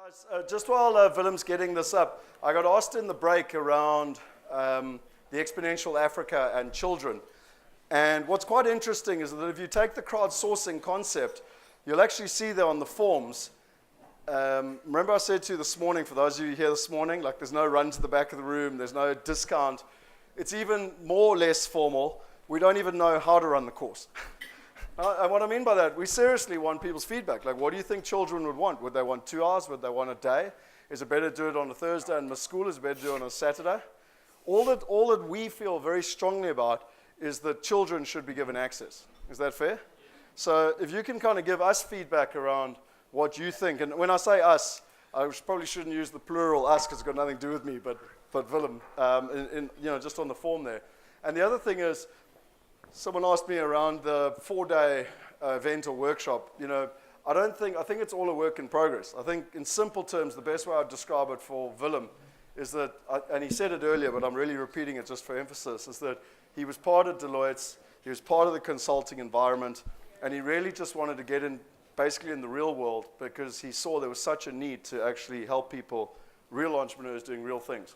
Guys, just while Willem's getting this up, I got asked in the break around the exponential Africa and children. And what's quite interesting is that if you take the crowdsourcing concept, you'll actually see there on the forms. Remember I said to you this morning, for those of you here this morning, like there's no run to the back of the room, there's no discount. It's even more or less formal. We don't even know how to run the course. And what I mean by that, we seriously want people's feedback. Like, what do you think children would want? Would they want 2 hours? Would they want a day? Is it better to do it on a Thursday and miss school? Is it better to do it on a Saturday? All that we feel very strongly about is that children should be given access. Is that fair? So if you can kind of give us feedback around what you think, and when I say us, I probably shouldn't use the plural us because it's got nothing to do with me, but Willem, just on the form there. And the other thing is, someone asked me around the 4-day event or workshop, I think it's all a work in progress. I think in simple terms, the best way I'd describe it for Willem is that, and he said it earlier, but I'm really repeating it just for emphasis, is that he was part of Deloitte's, he was part of the consulting environment, and he really just wanted to get in, basically in the real world, because he saw there was such a need to actually help people, real entrepreneurs doing real things.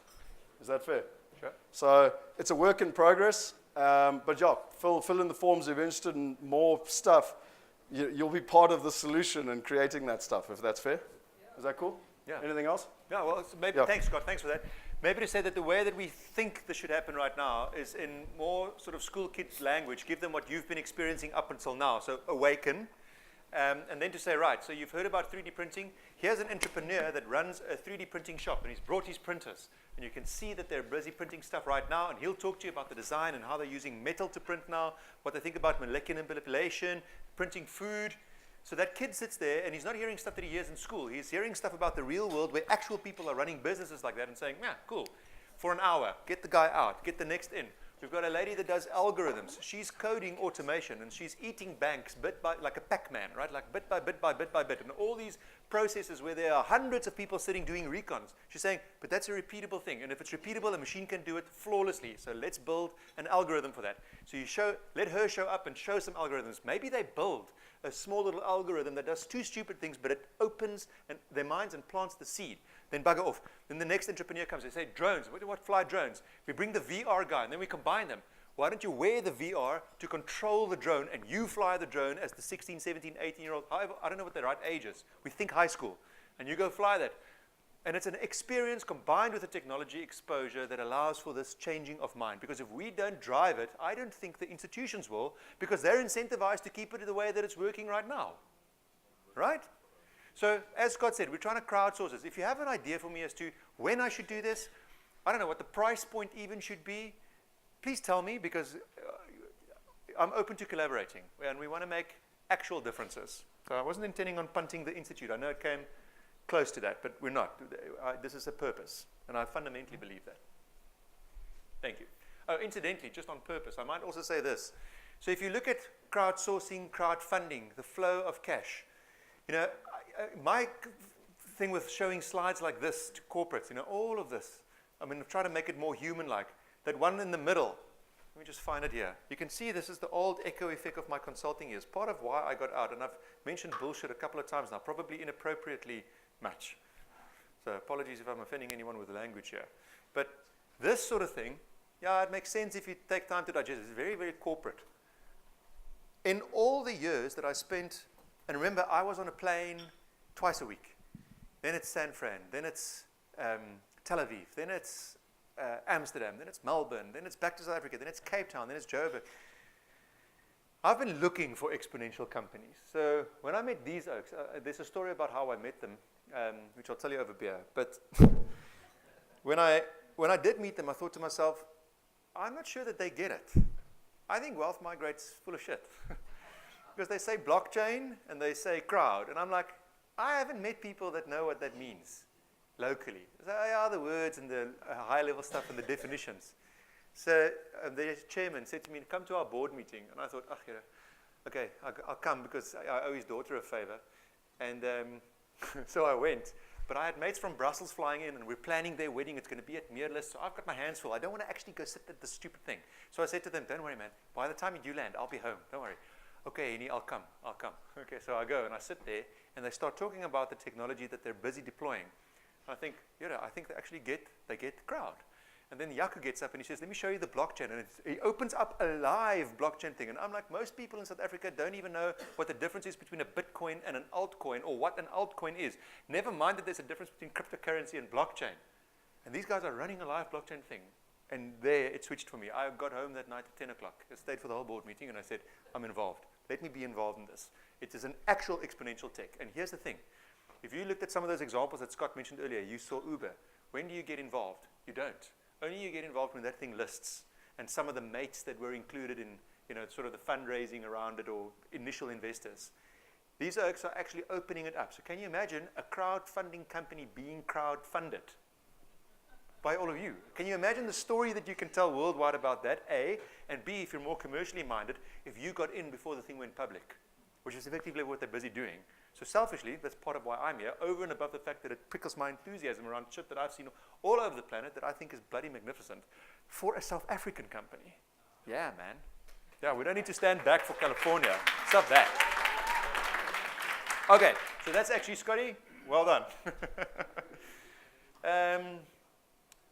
Is that fair? Sure. So it's a work in progress. But yeah, fill in the forms if you're interested in more stuff. You'll be part of the solution in creating that stuff, if that's fair. Yeah. Is that cool? Yeah. Anything else? Yeah, well, so maybe, Thanks, Scott. Thanks for that. Maybe to say that the way that we think this should happen right now is in more sort of school kids language, give them what you've been experiencing up until now. So awaken. And then to say, right, so you've heard about 3D printing. Here's an entrepreneur that runs a 3D printing shop, and he's brought his printers. And you can see that they're busy printing stuff right now, and he'll talk to you about the design and how they're using metal to print now, what they think about molecular manipulation, printing food. So that kid sits there, and he's not hearing stuff that he hears in school. He's hearing stuff about the real world where actual people are running businesses like that and saying, yeah, cool, for an hour, get the guy out, get the next in. We've got a lady that does algorithms. She's coding automation, and she's eating banks bit by, like a Pac-Man, right? Like bit by bit by bit by bit. And all these processes where there are hundreds of people sitting doing recons. She's saying, but that's a repeatable thing. And if it's repeatable, a machine can do it flawlessly. So let's build an algorithm for that. So let her show up and show some algorithms. Maybe they build a small little algorithm that does 2 stupid things, but it opens their minds and plants the seed. Then bugger off. Then the next entrepreneur comes. They say, drones. What fly drones? We bring the VR guy, and then we combine them. Why don't you wear the VR to control the drone, and you fly the drone as the 16, 17, 18-year-old, however, I don't know what the right age is. We think high school. And you go fly that. And it's an experience combined with a technology exposure that allows for this changing of mind. Because if we don't drive it, I don't think the institutions will, because they're incentivized to keep it the way that it's working right now. Right? So, as Scott said, we're trying to crowdsource this. If you have an idea for me as to when I should do this, I don't know what the price point even should be, please tell me, because I'm open to collaborating, and we want to make actual differences. So I wasn't intending on punting the institute. I know it came close to that, but we're not. This is a purpose, and I fundamentally believe that. Thank you. Oh, incidentally, just on purpose, I might also say this. So if you look at crowdsourcing, crowdfunding, the flow of cash, my thing with showing slides like this to corporates, all of this, I'm trying to make it more human-like. That one in the middle, let me just find it here. You can see this is the old echo effect of my consulting years. Part of why I got out, and I've mentioned bullshit a couple of times now, probably inappropriately much. So apologies if I'm offending anyone with the language here. But this sort of thing, yeah, it makes sense if you take time to digest it. It's very, very corporate. In all the years that I spent, and remember, I was on a plane twice a week. Then it's San Fran, then it's Tel Aviv, then it's Amsterdam, then it's Melbourne, then it's back to South Africa, then it's Cape Town, then it's Joburg. I've been looking for exponential companies. So when I met these oaks, there's a story about how I met them, which I'll tell you over beer. But when I did meet them, I thought to myself, I'm not sure that they get it. I think Wealth Migrate's full of shit. Because they say blockchain and they say crowd. And I'm like, I haven't met people that know what that means locally. So are the words and the high-level stuff and the definitions. So the chairman said to me, come to our board meeting. And I thought, okay, I'll come because I owe his daughter a favor. And so I went. But I had mates from Brussels flying in, and we're planning their wedding. It's going to be at Meerlus, so I've got my hands full. I don't want to actually go sit at this stupid thing. So I said to them, don't worry, man. By the time you do land, I'll be home. Don't worry. Okay, I'll come. Okay, so I go and I sit there, and they start talking about the technology that they're busy deploying. I think, I think they actually get the crowd. And then Jaco gets up and he says, let me show you the blockchain. And he opens up a live blockchain thing. And I'm like, most people in South Africa don't even know what the difference is between a Bitcoin and an altcoin, or what an altcoin is. Never mind that there's a difference between cryptocurrency and blockchain. And these guys are running a live blockchain thing. And there it switched for me. I got home that night at 10 o'clock. I stayed for the whole board meeting and I said, I'm involved. Let me be involved in this. It is an actual exponential tech. And here's the thing. If you looked at some of those examples that Scott mentioned earlier, you saw Uber. When do you get involved? You don't. Only you get involved when that thing lists. And some of the mates that were included in, sort of the fundraising around it, or initial investors. These oaks are actually opening it up. So can you imagine a crowdfunding company being crowdfunded by all of you? Can you imagine the story that you can tell worldwide about that, A? And B, if you're more commercially minded, if you got in before the thing went public, which is effectively what they're busy doing. So selfishly, that's part of why I'm here, over and above the fact that it prickles my enthusiasm around shit that I've seen all over the planet that I think is bloody magnificent for a South African company. Yeah, man. Yeah, we don't need to stand back for California. Stop that. Okay, so that's actually, Scotty, well done.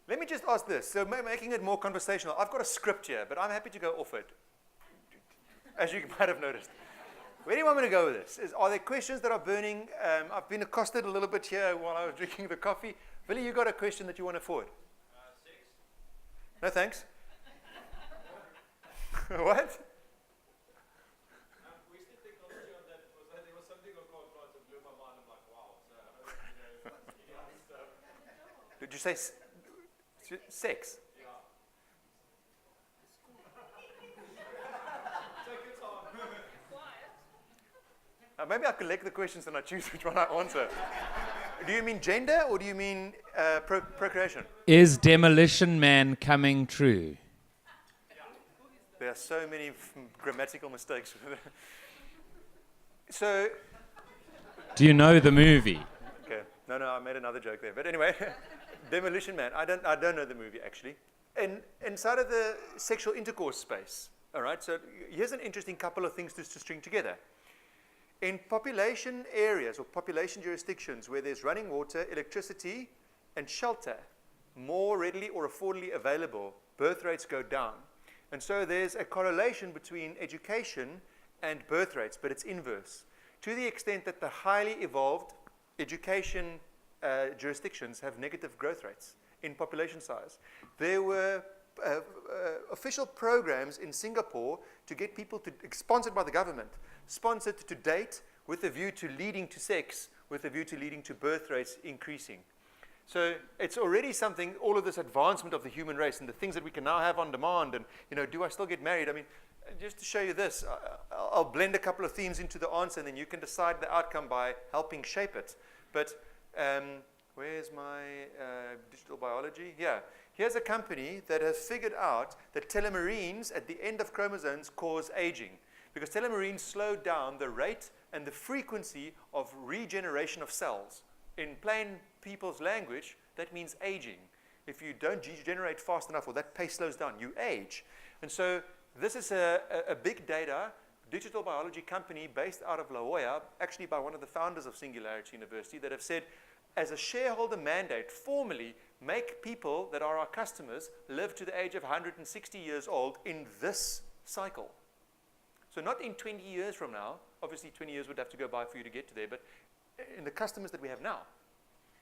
Let me just ask this. So making it more conversational, I've got a script here, but I'm happy to go off it, as you might have noticed. Where do you want me to go with this? Are there questions that are burning? I've been accosted a little bit here while I was drinking the coffee. Billy, you got a question that you want to forward? Sex. No, thanks. What? We still technology on that because there was something on conference that blew my mind. I'm like, wow. So Did you say sex? Yeah. Take your time. Maybe I collect the questions and I choose which one I answer. Do you mean gender or do you mean procreation? Is Demolition Man coming true? There are so many grammatical mistakes. So, Do you know the movie? okay, no, I made another joke there. But anyway, Demolition Man. I don't know the movie actually. Inside of the sexual intercourse space, all right. So here's an interesting couple of things to string together. In population areas or population jurisdictions where there's running water, electricity, and shelter more readily or affordably available, birth rates go down. And so there's a correlation between education and birth rates, but it's inverse. To the extent that the highly evolved education jurisdictions have negative growth rates in population size. There were official programs in Singapore to get people to, sponsored by the government, sponsored to date with a view to leading to sex, with a view to leading to birth rates increasing. So it's already something, all of this advancement of the human race and the things that we can now have on demand and, do I still get married? I mean, just to show you this, I'll blend a couple of themes into the answer and then you can decide the outcome by helping shape it. But where's my digital biology? Yeah. Here's a company that has figured out that telomeres at the end of chromosomes cause aging, because telomeres slow down the rate and the frequency of regeneration of cells. In plain people's language, that means aging. If you don't degenerate fast enough or that pace slows down, you age. And so this is a big data digital biology company based out of La Jolla, actually by one of the founders of Singularity University, that have said, as a shareholder mandate, formally make people that are our customers live to the age of 160 years old in this cycle. So not in 20 years from now. Obviously 20 years would have to go by for you to get to there, but in the customers that we have now,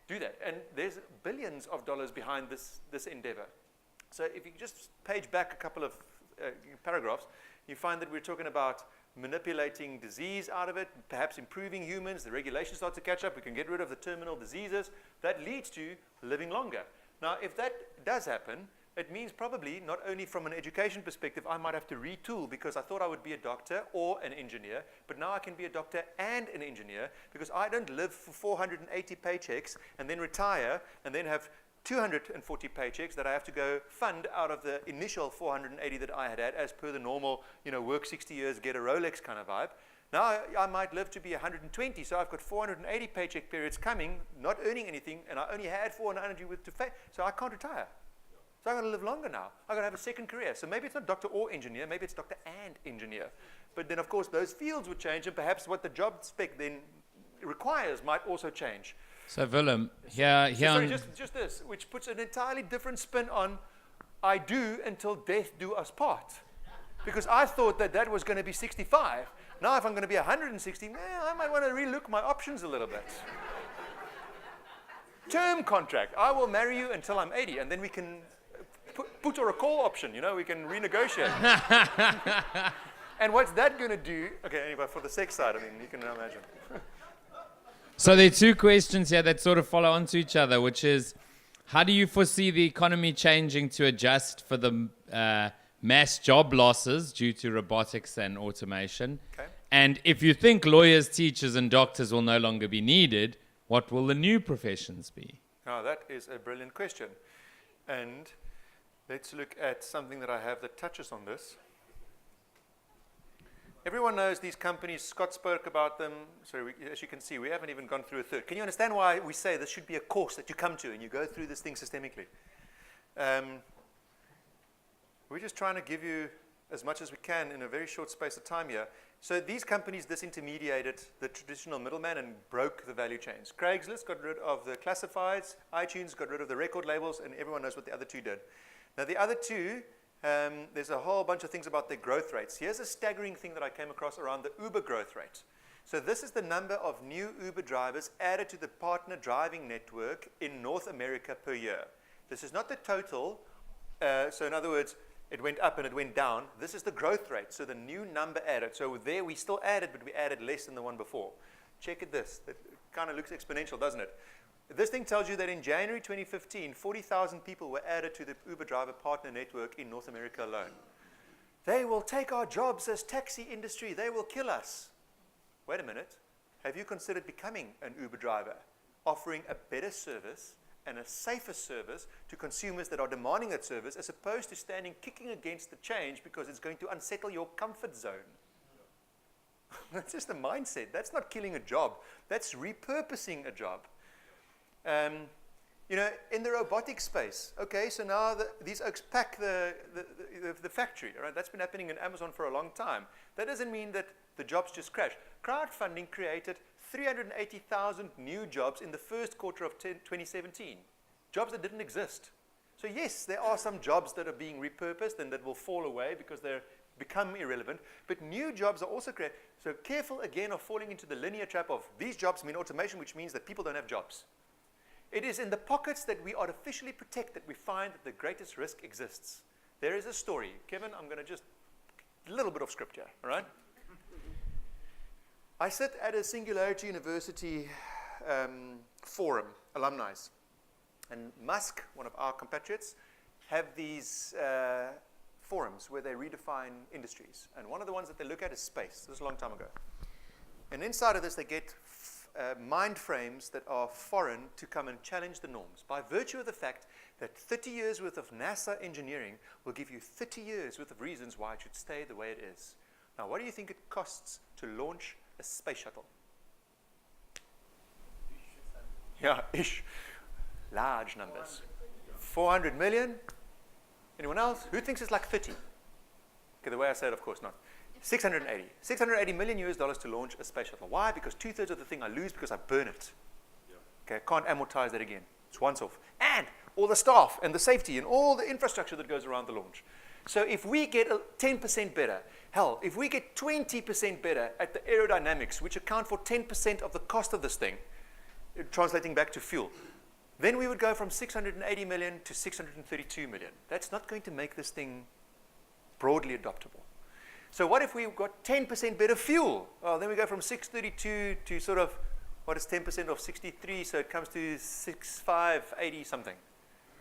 do that. And there's billions of dollars behind this endeavor. So if you just page back a couple of paragraphs, you find that we're talking about manipulating disease out of it, perhaps improving humans, the regulations start to catch up, we can get rid of the terminal diseases. That leads to living longer. Now, if that does happen, it means probably not only from an education perspective, I might have to retool because I thought I would be a doctor or an engineer, but now I can be a doctor and an engineer because I don't live for 480 paychecks and then retire and then have 240 paychecks that I have to go fund out of the initial 480 that I had as per the normal, work 60 years, get a Rolex kind of vibe. Now I might live to be 120, so I've got 480 paycheck periods coming, not earning anything, and I only had 490 to pay, so I can't retire. So I've got to live longer now. I've got to have a second career. So maybe it's not doctor or engineer, maybe it's doctor and engineer. But then, of course, those fields would change, and perhaps what the job spec then requires might also change. So Willem, here Sorry, on, just this, which puts an entirely different spin on I do until death do us part. Because I thought that was going to be 65. Now if I'm going to be 160, I might want to relook my options a little bit. Term contract. I will marry you until I'm 80, and then we can put or a call option, we can renegotiate. And what's that going to do? Okay, anyway, for the sex side, you can imagine. so there are two questions here that sort of follow onto each other, which is, how do you foresee the economy changing to adjust for the mass job losses due to robotics and automation? Okay. And if you think lawyers, teachers, and doctors will no longer be needed, what will the new professions be? Now, that is a brilliant question. And let's look at something that I have that touches on this. Everyone knows these companies. Scott spoke about them. So as you can see, we haven't even gone through a third. Can you understand why we say this should be a course that you come to and you go through this thing systemically? We're just trying to give you as much as we can in a very short space of time here. So these companies disintermediated the traditional middleman and broke the value chains. Craigslist got rid of the classifieds, iTunes got rid of the record labels, and everyone knows what the other two did. Now the other two, there's a whole bunch of things about their growth rates. Here's a staggering thing that I came across around the Uber growth rate. So this is the number of new Uber drivers added to the partner driving network in North America per year. This is not the total. So in other words, it went up and it went down. This is the growth rate, so the new number added. So there we still added, but we added less than the one before. Check it this. It kind of looks exponential, doesn't it? This thing tells you that in January 2015, 40,000 people were added to the Uber driver partner network in North America alone. They will take our jobs as taxi industry. They will kill us. Wait a minute. Have you considered becoming an Uber driver, offering a better service and a safer service to consumers that are demanding that service, as opposed to standing kicking against the change because it's going to unsettle your comfort zone? That's just a mindset. That's not killing a job. That's repurposing a job. In the robotic space, okay, so now these oaks pack the factory, right? That's been happening in Amazon for a long time. That doesn't mean that the jobs just crash. Crowdfunding created 380,000 new jobs in the first quarter of 2017. Jobs that didn't exist. So yes, there are some jobs that are being repurposed and that will fall away because they're become irrelevant, but new jobs are also created. So careful again of falling into the linear trap of these jobs mean automation, which means that people don't have jobs. It is in the pockets that we artificially protect that we find that the greatest risk exists. There is a story. Kevin, I'm going to just, a little bit of script here, all right? I sit at a Singularity University forum, alumni. And Musk, one of our compatriots, have these forums where they redefine industries. And one of the ones that they look at is space. This is a long time ago. And inside of this, they get mind frames that are foreign to come and challenge the norms by virtue of the fact that 30 years worth of NASA engineering will give you 30 years worth of reasons why it should stay the way it is. Now, what do you think it costs to launch a space shuttle? Yeah, ish. Large numbers. 400 million? Anyone else? Who thinks it's like 30? Okay, the way I say it, of course not. 680 million US dollars to launch a space shuttle. Why? Because 2/3 of the thing I lose because I burn it. Okay, I can't amortize that again. It's once off. And all the staff and the safety and all the infrastructure that goes around the launch. So if we get 10% better, hell, if we get 20% better at the aerodynamics, which account for 10% of the cost of this thing, translating back to fuel, then we would go from 680 million to 632 million. That's not going to make this thing broadly adoptable. So what if we've got 10% better fuel? Well, then we go from 632 to sort of, what is 10% of 63? So it comes to 6580 something.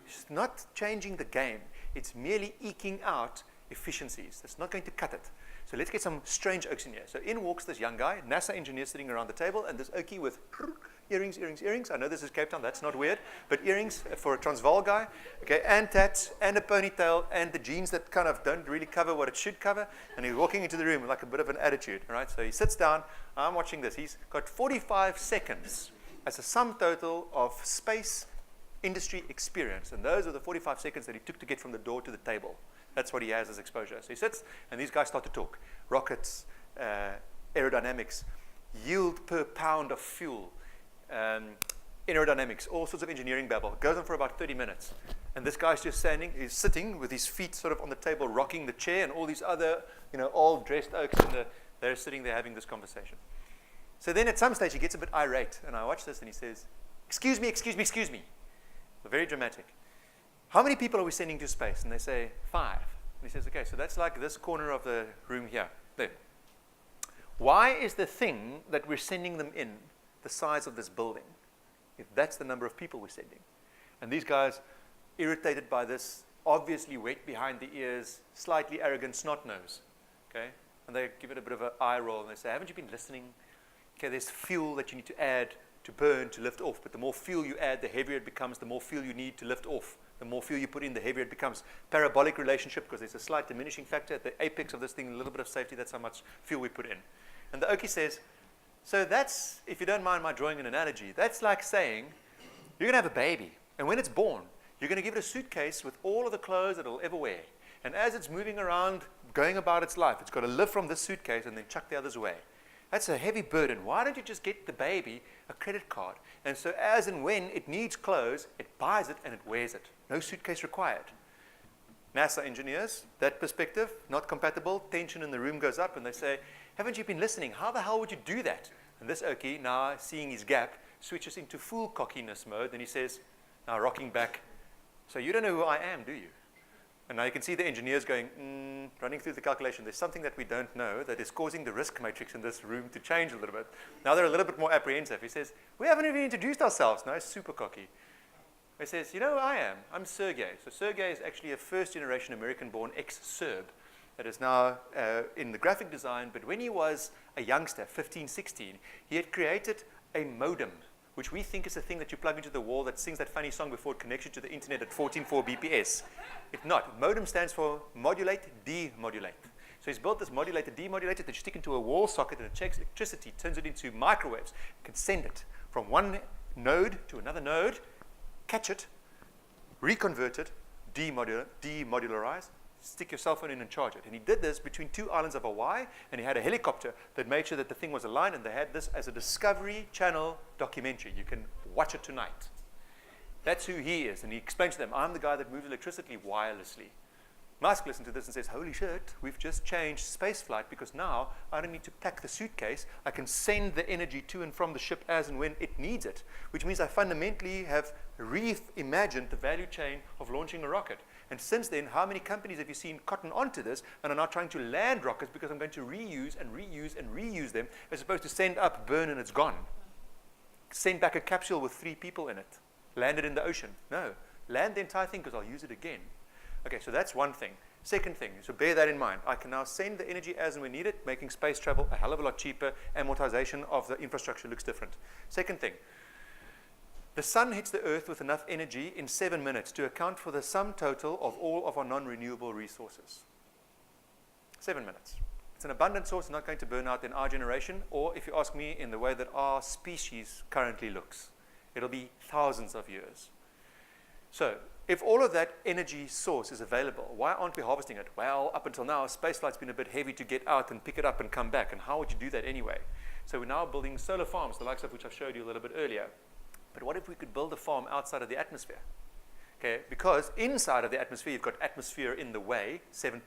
It's not changing the game. It's merely eking out efficiencies. That's not going to cut it. So let's get some strange oaks in here. So in walks this young guy, NASA engineer sitting around the table, and this oakie with earrings. I know this is Cape Town, that's not weird, but earrings for a Transvaal guy, okay, and tats, and a ponytail, and the jeans that kind of don't really cover what it should cover, and he's walking into the room with like a bit of an attitude, all right? So he sits down, I'm watching this. He's got 45 seconds as a sum total of space industry experience, and those are the 45 seconds that he took to get from the door to the table. That's what he has as exposure. So he sits, and these guys start to talk. Rockets, aerodynamics, yield per pound of fuel, aerodynamics, all sorts of engineering babble. It goes on for about 30 minutes. And this guy's just he's sitting with his feet sort of on the table, rocking the chair, and all these other, old dressed oaks, they're sitting there having this conversation. So then at some stage he gets a bit irate, and I watch this and he says, excuse me, excuse me, excuse me. Very dramatic. How many people are we sending to space? And they say, 5. And he says, okay, so that's like this corner of the room here. There. Why is the thing that we're sending them in the size of this building, if that's the number of people we're sending? And these guys, irritated by this, obviously wet behind the ears, slightly arrogant snot nose, okay? And they give it a bit of an eye roll, and they say, haven't you been listening? Okay, there's fuel that you need to add to burn, to lift off, but the more fuel you add, the heavier it becomes, the more fuel you need to lift off. The more fuel you put in, the heavier it becomes. Parabolic relationship, because there's a slight diminishing factor at the apex of this thing, a little bit of safety, that's how much fuel we put in. And the Okie says, so that's, if you don't mind my drawing an analogy, that's like saying, you're going to have a baby, and when it's born, you're going to give it a suitcase with all of the clothes that it'll ever wear. And as it's moving around, going about its life, it's got to live from this suitcase and then chuck the others away. That's a heavy burden. Why don't you just get the baby a credit card? And so as and when it needs clothes, it buys it and it wears it. No suitcase required. NASA engineers, that perspective, not compatible, tension in the room goes up, and they say, haven't you been listening? How the hell would you do that? And this Okie, now seeing his gap, switches into full cockiness mode, and he says, now rocking back, so you don't know who I am, do you? And now you can see the engineers going, running through the calculation. There's something that we don't know that is causing the risk matrix in this room to change a little bit. Now they're a little bit more apprehensive. He says, we haven't even introduced ourselves. Now he's super cocky. He says, you know who I am? I'm Sergey. So Sergey is actually a first-generation American-born ex-Serb that is now in the graphic design. But when he was a youngster, 15, 16, he had created a modem, which we think is the thing that you plug into the wall that sings that funny song before it connects you to the internet at 14.4 BPS. It's not. Modem stands for modulate, demodulate. So he's built this modulator, demodulator that you stick into a wall socket and it checks electricity, turns it into microwaves. You can send it from one node to another node, catch it, reconvert it, demodularize, stick your cell phone in and charge it. And he did this between 2 islands of Hawaii, and he had a helicopter that made sure that the thing was aligned, and they had this as a Discovery Channel documentary. You can watch it tonight. That's who he is, and he explains to them, I'm the guy that moves electricity wirelessly. Musk listened to this and says, holy shit, we've just changed space flight because now I don't need to pack the suitcase. I can send the energy to and from the ship as and when it needs it, which means I fundamentally have reimagined the value chain of launching a rocket. And since then, how many companies have you seen cotton onto this and are now trying to land rockets because I'm going to reuse and reuse and reuse them as opposed to send up, burn, and it's gone. Send back a capsule with 3 people in it. Land it in the ocean. No. Land the entire thing because I'll use it again. Okay, so that's one thing. Second thing, so bear that in mind. I can now send the energy as and when needed, making space travel a hell of a lot cheaper. Amortization of the infrastructure looks different. Second thing, the sun hits the earth with enough energy in 7 minutes to account for the sum total of all of our non-renewable resources. 7 minutes. It's an abundant source, not going to burn out in our generation, or if you ask me, in the way that our species currently looks. It'll be thousands of years. So, if all of that energy source is available, why aren't we harvesting it? Well, up until now, spaceflight's been a bit heavy to get out and pick it up and come back. And how would you do that anyway? So we're now building solar farms, the likes of which I showed you a little bit earlier. But what if we could build a farm outside of the atmosphere? Okay, because inside of the atmosphere, you've got atmosphere in the way, 7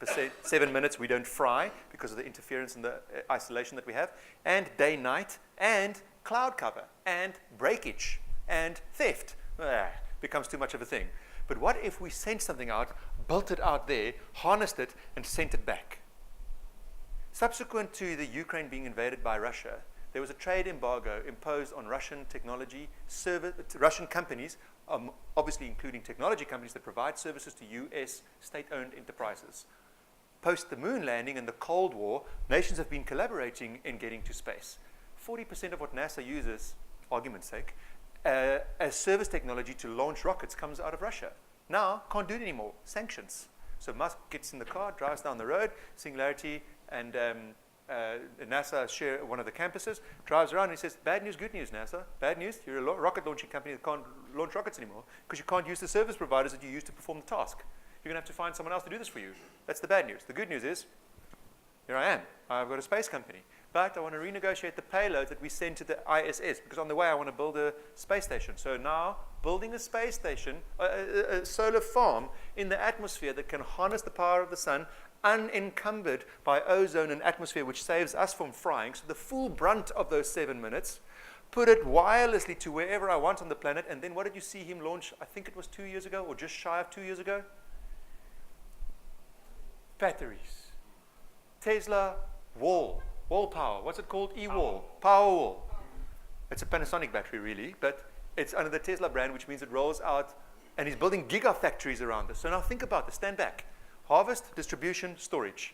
minutes we don't fry because of the interference and the isolation that we have, and day-night, and cloud cover, and breakage, and theft. Becomes too much of a thing. But what if we sent something out, built it out there, harnessed it, and sent it back? Subsequent to the Ukraine being invaded by Russia, there was a trade embargo imposed on Russian technology, Russian companies, obviously including technology companies that provide services to US state-owned enterprises. Post the moon landing and the Cold War, nations have been collaborating in getting to space. 40% of what NASA uses, argument's sake, as service technology to launch rockets comes out of Russia. Now, can't do it anymore. Sanctions. So Musk gets in the car, drives down the road, Singularity and NASA share one of the campuses, drives around and he says, bad news, good news, NASA. Bad news, you're a rocket launching company that can't launch rockets anymore because you can't use the service providers that you use to perform the task. You're going to have to find someone else to do this for you. That's the bad news. The good news is, Here I am. I've got a space company. But I want to renegotiate the payload that we send to the ISS, because on the way I want to build a space station. So now, building a space station, a solar farm in the atmosphere that can harness the power of the sun, unencumbered by ozone and atmosphere, which saves us from frying. So the full brunt of those 7 minutes, put it wirelessly to wherever I want on the planet. And then what did you see him launch? I think it was 2 years ago, or just shy of 2 years ago? Batteries. Tesla wall power. What's it called? E-wall. Power wall. It's a Panasonic battery, really, but it's under the Tesla brand, which means it rolls out, and he's building gigafactories around this. So now think about this. Stand back. Harvest, distribution, storage.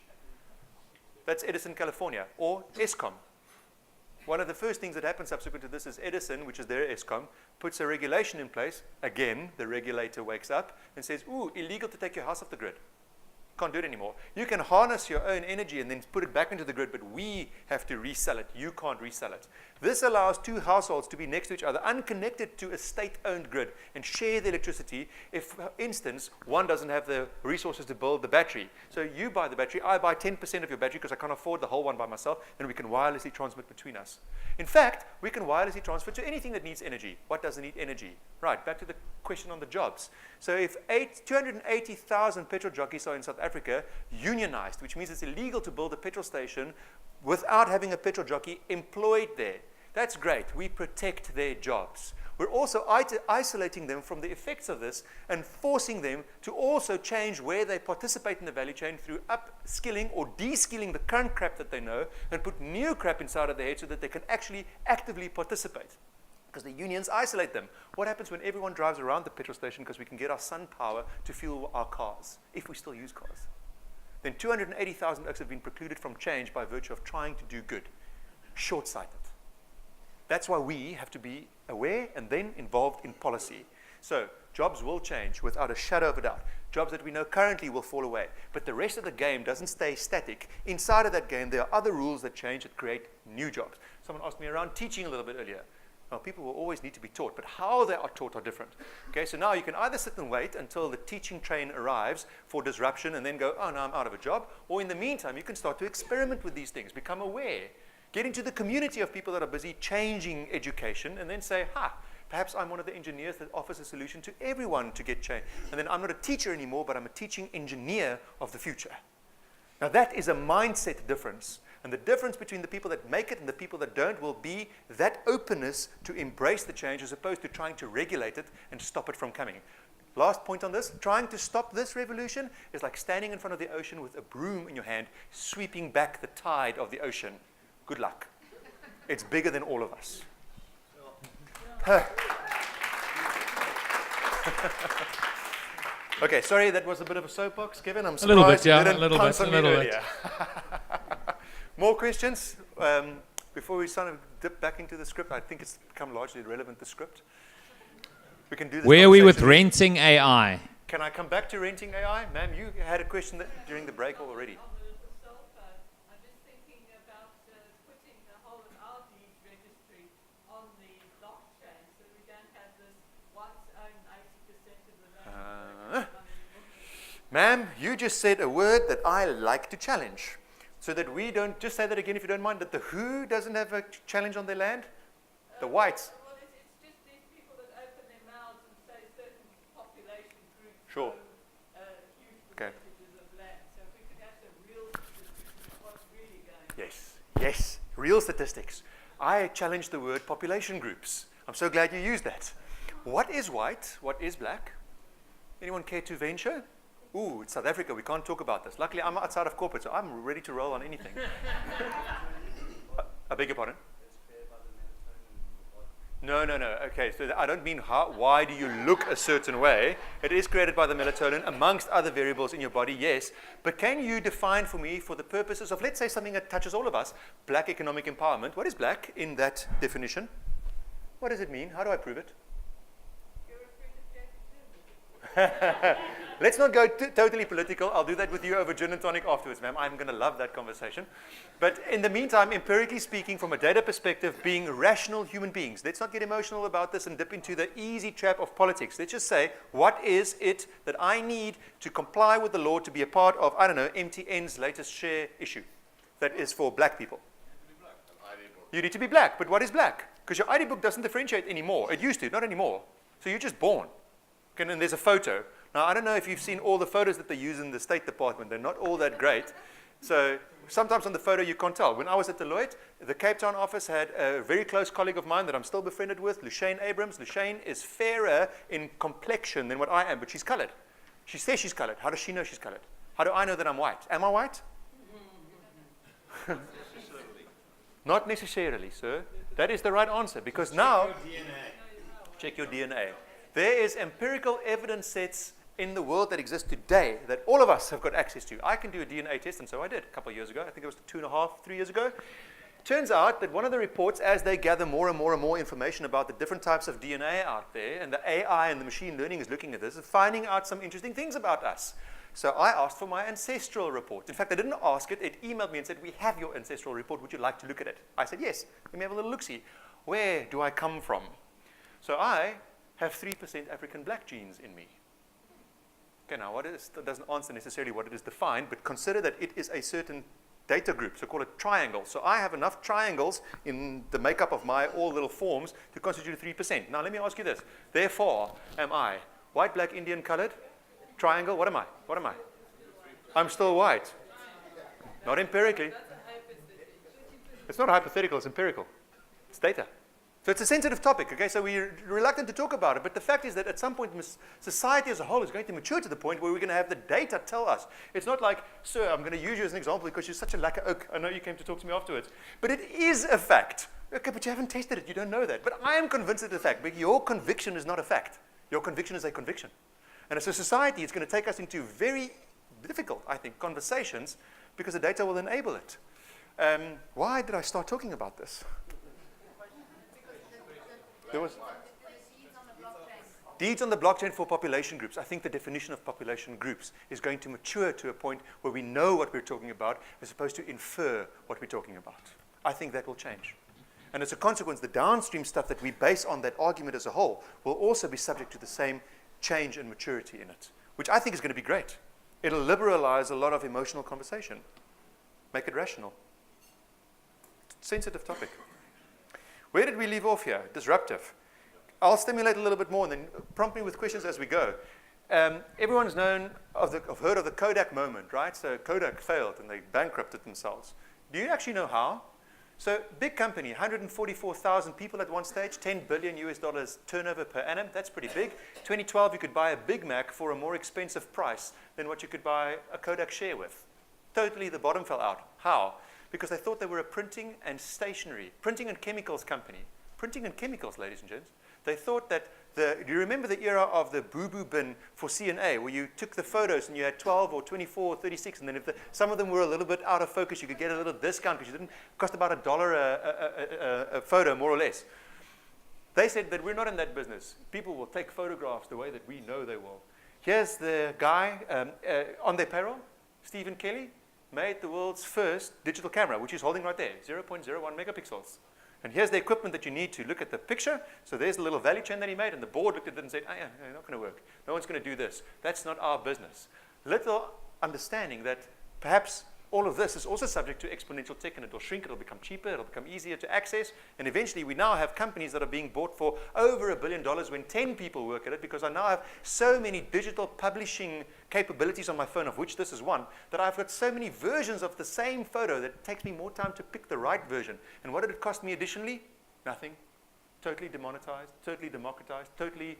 That's Edison, California, or ESCOM. One of the first things that happens subsequent to this is Edison, which is their ESCOM, puts a regulation in place. Again, the regulator wakes up and says, ooh, illegal to take your house off the grid. Can't do it anymore. You can harness your own energy and then put it back into the grid, but we have to resell it. You can't resell it. This allows two households to be next to each other, unconnected to a state-owned grid, and share the electricity if, for instance, one doesn't have the resources to build the battery. So you buy the battery, I buy 10% of your battery because I can't afford the whole one by myself, and we can wirelessly transmit between us. In fact, we can wirelessly transfer to anything that needs energy. What doesn't need energy? Right, back to the question on the jobs. So if 280,000 petrol jockeys are in South Africa unionized, which means it's illegal to build a petrol station without having a petrol jockey employed there. That's great. We protect their jobs. We're also isolating them from the effects of this and forcing them to also change where they participate in the value chain through upskilling or de-skilling the current crap that they know and put new crap inside of their head so that they can actually actively participate. Because the unions isolate them. What happens when everyone drives around the petrol station because we can get our sun power to fuel our cars, if we still use cars? Then 280,000 oaks have been precluded from change by virtue of trying to do good. Short-sighted. That's why we have to be aware and then involved in policy. So jobs will change without a shadow of a doubt. Jobs that we know currently will fall away. But the rest of the game doesn't stay static. Inside of that game, there are other rules that change that create new jobs. Someone asked me around teaching a little bit earlier. Well, people will always need to be taught, but how they are taught are different. Okay, so now you can either sit and wait until the teaching train arrives for disruption and then go, oh, no, I'm out of a job. Or in the meantime, you can start to experiment with these things, become aware. Get into the community of people that are busy changing education and then say, perhaps I'm one of the engineers that offers a solution to everyone to get change. And then I'm not a teacher anymore, but I'm a teaching engineer of the future. Now that is a mindset difference. And the difference between the people that make it and the people that don't will be that openness to embrace the change as opposed to trying to regulate it and stop it from coming. Last point on this, trying to stop this revolution is like standing in front of the ocean with a broom in your hand, sweeping back the tide of the ocean. Good luck. It's bigger than all of us. Okay, sorry, that was a bit of a soapbox, Kevin. I'm surprised a little bit, yeah, you didn't a little pounce bit, on a me little earlier. More questions? Before we sort of dip back into the script, I think it's become largely irrelevant, the script. We can do this. Where are we with conversation. renting AI? Can I come back to renting AI? Ma'am, you had a question during the break already. On the cell phone, I'm just thinking about putting the whole of our deed registry on the blockchain so we don't have this once own 80% of the land. Ma'am, you just said a word that I like to challenge. So that we don't, just say that again if you don't mind, that the who doesn't have a challenge on their land? The whites. Well, it's just these people that open their mouths and say certain population groups Sure. own huge Okay. percentages of land. So if we could have some real statistics of what's really going on. Yes, real statistics. I challenge the word population groups. I'm so glad you used that. What is white? What is black? Anyone care to venture? Ooh, it's South Africa. We can't talk about this. Luckily, I'm outside of corporate, so I'm ready to roll on anything. I beg your pardon? No. Okay, so I don't mean why do you look a certain way. It is created by the melatonin, amongst other variables in your body, yes. But can you define for me, for the purposes of, let's say, something that touches all of us, black economic empowerment? What is black in that definition? What does it mean? How do I prove it? You're afraid of Jacob Zuma. Let's not go totally political. I'll do that with you over gin and tonic afterwards, ma'am. I'm going to love that conversation. But in the meantime, empirically speaking, from a data perspective, being rational human beings, let's not get emotional about this and dip into the easy trap of politics. Let's just say, what is it that I need to comply with the law to be a part of, I don't know, MTN's latest share issue? that is for black people? You need to be black. But what is black? Because your ID book doesn't differentiate anymore. It used to, not anymore. So you're just born. Okay, and there's a photo. Now, I don't know if you've seen all the photos that they use in the State Department. They're not all that great. So sometimes on the photo you can't tell. When I was at Deloitte, the Cape Town office had a very close colleague of mine that I'm still befriended with, Lushane Abrams. Lushane is fairer in complexion than what I am, but she's colored. She says she's colored. How does she know she's colored? How do I know that I'm white? Am I white? Not necessarily, sir. That is the right answer, because now, check your DNA. There is empirical evidence sets in the world that exist today that all of us have got access to. I can do a DNA test, and so I did a couple of years ago. I think it was 2.5, 3 years ago. Turns out that one of the reports, as they gather more and more and more information about the different types of DNA out there, and the AI and the machine learning is looking at this, is finding out some interesting things about us. So I asked for my ancestral report. In fact, I didn't ask it. It emailed me and said, we have your ancestral report. Would you like to look at it? I said, yes. Let me have a little look-see. Where do I come from? So I have 3% African black genes in me. Okay, now that doesn't answer necessarily what it is defined, but consider that it is a certain data group, so call it triangle. So I have enough triangles in the makeup of my all little forms to constitute 3%. Now let me ask you this. Therefore, am I white, black, Indian, colored? Triangle, what am I? What am I? I'm still white. Not empirically. It's not hypothetical, it's empirical. It's data. So it's a sensitive topic, okay? So we're reluctant to talk about it, but the fact is that at some point society as a whole is going to mature to the point where we're going to have the data tell us. It's not like, sir, I'm going to use you as an example because you're such a lacquer oak. I know you came to talk to me afterwards. But it is a fact. Okay, but you haven't tested it. You don't know that. But I am convinced it's a fact. But your conviction is not a fact. Your conviction is a conviction. And as a society, it's going to take us into very difficult, I think, conversations because the data will enable it. Why did I start talking about this? There was deeds on the blockchain for population groups. I think the definition of population groups is going to mature to a point where we know what we're talking about as opposed to infer what we're talking about. I think that will change. And as a consequence, the downstream stuff that we base on that argument as a whole will also be subject to the same change and maturity in it, which I think is going to be great. It'll liberalize a lot of emotional conversation, make it rational. Sensitive topic. Where did we leave off here? Disruptive. I'll stimulate a little bit more and then prompt me with questions as we go. Everyone's heard of the Kodak moment, right? So Kodak failed and they bankrupted themselves. Do you actually know how? So big company, 144,000 people at one stage, $10 billion turnover per annum. That's pretty big. 2012, you could buy a Big Mac for a more expensive price than what you could buy a Kodak share with. Totally, the bottom fell out. How? Because they thought they were a printing and chemicals company. Printing and chemicals, ladies and gents. They thought that do you remember the era of the boo-boo bin for C&A, where you took the photos and you had 12 or 24 or 36, and then if some of them were a little bit out of focus, you could get a little discount because you didn't cost about $1 a photo, more or less. They said that we're not in that business. People will take photographs the way that we know they will. Here's the guy on their payroll, Stephen Kelly, made the world's first digital camera, which he's holding right there, 0.01 megapixels. And here's the equipment that you need to look at the picture. So there's the little value chain that he made, and the board looked at it and said, yeah, not going to work. No one's going to do this. That's not our business. Little understanding that perhaps all of this is also subject to exponential tech, and it will shrink, it will become cheaper, it will become easier to access, and eventually we now have companies that are being bought for over $1 billion when 10 people work at it, because I now have so many digital publishing capabilities on my phone, of which this is one, that I've got so many versions of the same photo that it takes me more time to pick the right version. And what did it cost me additionally? Nothing. Totally demonetized, totally democratized, totally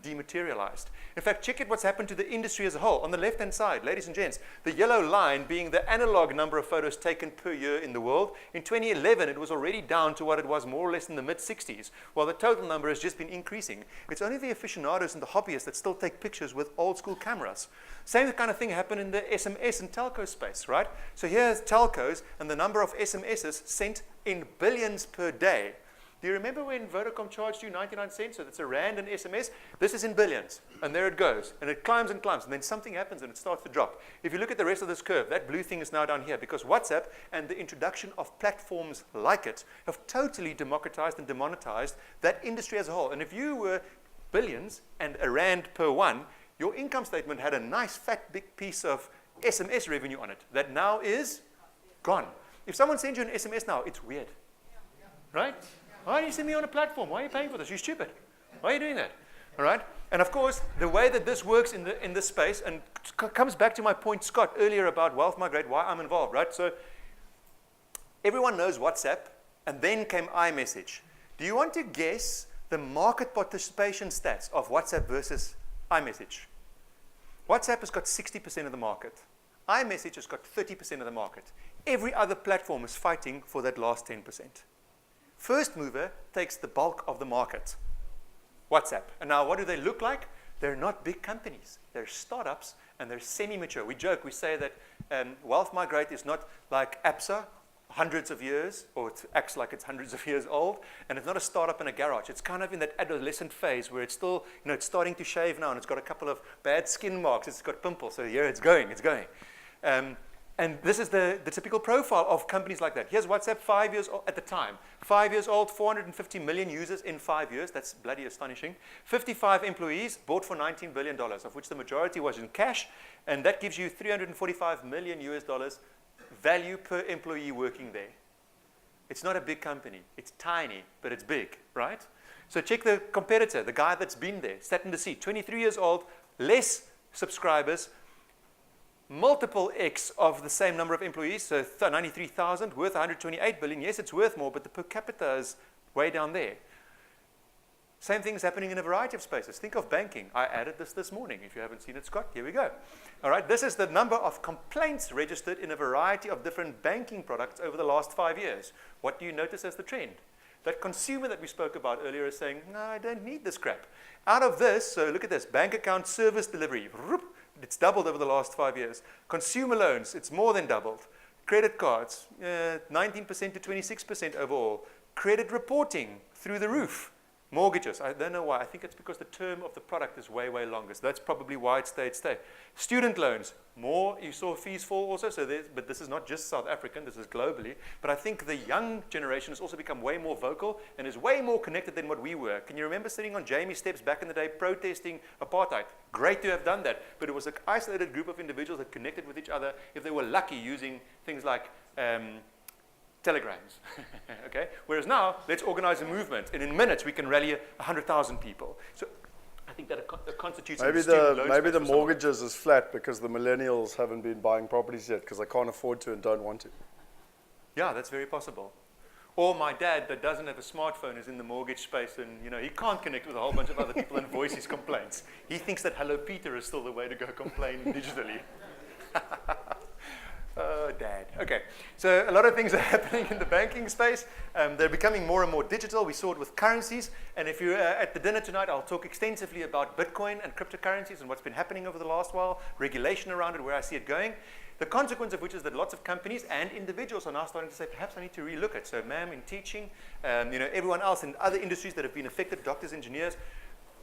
dematerialized. In fact, check out what's happened to the industry as a whole. On the left-hand side, ladies and gents, the yellow line being the analog number of photos taken per year in the world. In 2011, it was already down to what it was more or less in the mid-60s, while the total number has just been increasing. It's only the aficionados and the hobbyists that still take pictures with old-school cameras. Same kind of thing happened in the SMS and telco space, right? So here's telcos and the number of SMSs sent in billions per day. Do you remember when Vodacom charged you 99 cents? So that's a rand an SMS. This is in billions. And there it goes. And it climbs and climbs. And then something happens and it starts to drop. If you look at the rest of this curve, that blue thing is now down here because WhatsApp and the introduction of platforms like it have totally democratized and demonetized that industry as a whole. And if you were billions and a rand per one, your income statement had a nice fat big piece of SMS revenue on it that now is Gone. If someone sends you an SMS now, it's weird. Right? Why do you send me on a platform? Why are you paying for this? You're stupid. Why are you doing that? All right? And of course, the way that this works in this space, and comes back to my point, Scott, earlier about Wealth Migrate, why I'm involved, right? So everyone knows WhatsApp, and then came iMessage. Do you want to guess the market participation stats of WhatsApp versus iMessage? WhatsApp has got 60% of the market. iMessage has got 30% of the market. Every other platform is fighting for that last 10%. First mover takes the bulk of the market. WhatsApp. And now what do they look like? They're not big companies. They're startups and they're semi-mature. We joke, we say that Wealth Migrate is not like APSA, hundreds of years, or it acts like it's hundreds of years old, and it's not a startup in a garage. It's kind of in that adolescent phase where it's still, it's starting to shave now and it's got a couple of bad skin marks, it's got pimples, so yeah, it's going. And this is the typical profile of companies like that. Here's WhatsApp, 5 years old at the time. 5 years old, 450 million users in 5 years. That's bloody astonishing. 55 employees, bought for $19 billion, of which the majority was in cash. And that gives you $345 million US value per employee working there. It's not a big company. It's tiny, but it's big, right? So check the competitor, the guy that's been there, sat in the seat, 23 years old, less subscribers, multiple X of the same number of employees, so 93,000, worth 128 billion. Yes, it's worth more, but the per capita is way down there. Same thing is happening in a variety of spaces. Think of banking. I added this morning. If you haven't seen it, Scott, here we go. All right, this is the number of complaints registered in a variety of different banking products over the last 5 years. What do you notice as the trend? That consumer that we spoke about earlier is saying, no, I don't need this crap. Out of this, so look at this, bank account service delivery, it's doubled over the last 5 years. Consumer loans, it's more than doubled. Credit cards, 19% to 26% overall. Credit reporting, through the roof. Mortgages, I don't know why. I think it's because the term of the product is way, way longer. So that's probably why it stayed. Student loans, more. You saw fees fall also. But this is not just South African. This is globally. But I think the young generation has also become way more vocal and is way more connected than what we were. Can you remember sitting on Jamie's steps back in the day protesting apartheid? Great to have done that. But it was an isolated group of individuals that connected with each other, if they were lucky, using things like telegrams. Okay? Whereas now, let's organize a movement, and in minutes we can rally 100,000 people. So I think that constitutes maybe the mortgages is flat because the millennials haven't been buying properties yet because they can't afford to and don't want to. Yeah, that's very possible. Or my dad that doesn't have a smartphone is in the mortgage space, and he can't connect with a whole bunch of other people and voice his complaints. He thinks that Hello Peter is still the way to go complain digitally. Oh, Dad. Okay, so a lot of things are happening in the banking space. They're becoming more and more digital. We saw it with currencies. And if you're at the dinner tonight, I'll talk extensively about Bitcoin and cryptocurrencies and what's been happening over the last while, regulation around it, where I see it going. The consequence of which is that lots of companies and individuals are now starting to say, perhaps I need to relook it. So, ma'am, in teaching, everyone else in other industries that have been affected, doctors, engineers,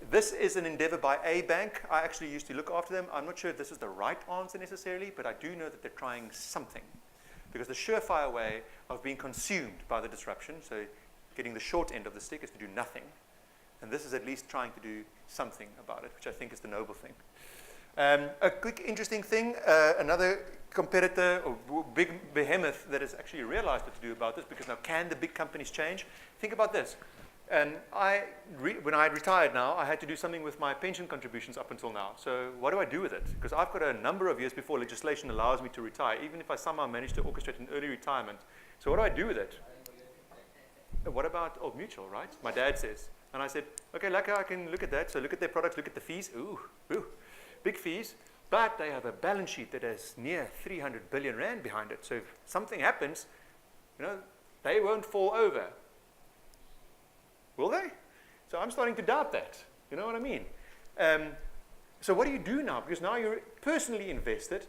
this is an endeavor by a bank. I actually used to look after them. I'm not sure if this is the right answer necessarily, but I do know that they're trying something. Because the surefire way of being consumed by the disruption, so getting the short end of the stick, is to do nothing. And this is at least trying to do something about it, which I think is the noble thing. A quick interesting thing, another competitor or big behemoth that has actually realized what to do about this, because now can the big companies change? Think about this. And when I retired now, I had to do something with my pension contributions up until now. So what do I do with it? Because I've got a number of years before legislation allows me to retire, even if I somehow manage to orchestrate an early retirement. So what do I do with it? What about Old Mutual, right? My dad says. And I said, okay, Laka, I can look at that. So look at their products, look at the fees. Ooh, big fees. But they have a balance sheet that has near 300 billion rand behind it. So if something happens, they won't fall over. Will they? So I'm starting to doubt that. You know what I mean? So what do you do now? Because now you're personally invested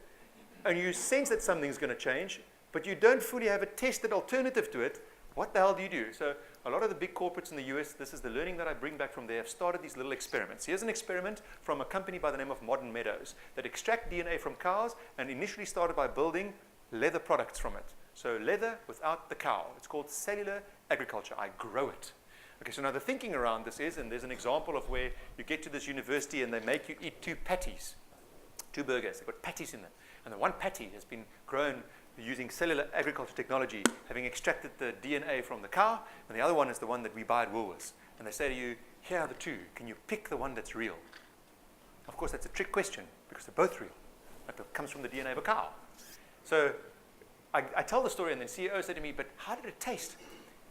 and you sense that something's going to change, but you don't fully have a tested alternative to it. What the hell do you do? So a lot of the big corporates in the US, this is the learning that I bring back from there, have started these little experiments. Here's an experiment from a company by the name of Modern Meadows that extract DNA from cows and initially started by building leather products from it. So leather without the cow. It's called cellular agriculture. I grow it. Okay, so now the thinking around this is, and there's an example of where you get to this university and they make you eat 2 patties, 2 burgers. They've got patties in them. And the one patty has been grown using cellular agriculture technology, having extracted the DNA from the cow, and the other one is the one that we buy at Woolworths. And they say to you, here are the two. Can you pick the one that's real? Of course, that's a trick question because they're both real. But it comes from the DNA of a cow. So I tell the story, and the CEO said to me, but how did it taste?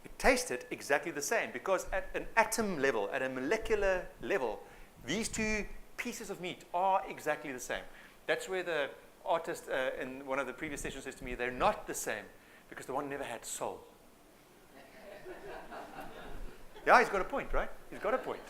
It tasted exactly the same because at an atom level, at a molecular level, these two pieces of meat are exactly the same. That's where the artist in one of the previous sessions says to me, they're not the same because the one never had soul. Yeah, he's got a point, right? He's got a point.